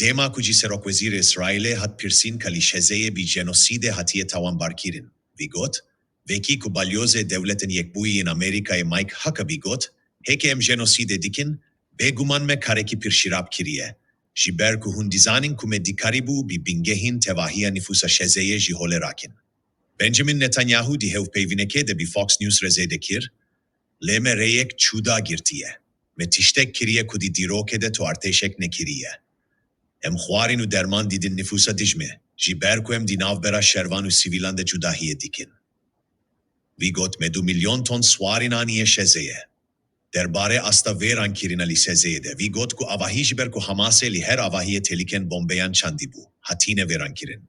Dema ku Serok Wezir İsrail'e hat pirsin kali şezeye bir jenoside hatiye tavan barkirin. Vigot, veki ku balyoze devletin yekbuyi in Amerika'ya Mike Haka vigot, heke em jenoside dikin, beguman me kareki pir şirap kiriye. Jiber ku hundizanin ku me dikaribu bi bingehin tevahiya nifusa şezeye jihole rakin. Benjamin Netanyahu di hevpeyvineke de bir Fox News rezedekir, leme reyek çuda girtiye. Me tiştek kiriye ku di diroke de tu arteşek ne kiriye. Em xwarin û derman dîdin nüfusa dijme, ji ber ku em dî navbera şervan û sivîlan de cudahiyê dikin. Vî got me 2 milyon ton swarîn aniye şezeye. Derbare asta vêran kirina li sezeyê de, vî got ku avahî ji ber ku Hamasê li her avahiyê têlîken bombeyan çandîbû, hatîne vêran kirin.